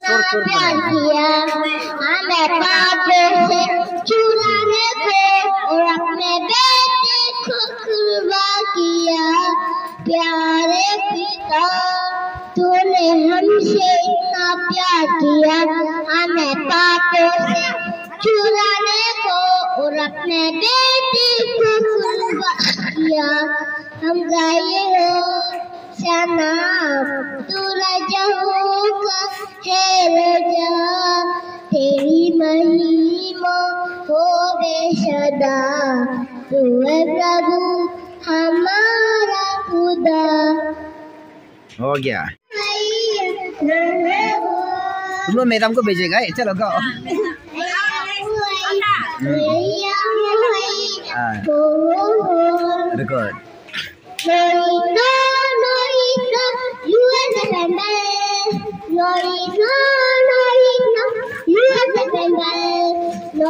प्यार किया हमें पापों से छुड़ाने को और अपने बेटे को कुर्बान किया। प्यारे पिता तूने हमसे इतना प्यार किया हमें पापों से छुड़ाने को और अपने बेटे को कुर्बान किया। हम गाए हो सनम तू राजा होगा है राजा तेरी महिमा होवे सदा तू है प्रभु हमारा खुदा। हो गया तुम लोग मैडम को भेजेगा चलो गाओ। Record No,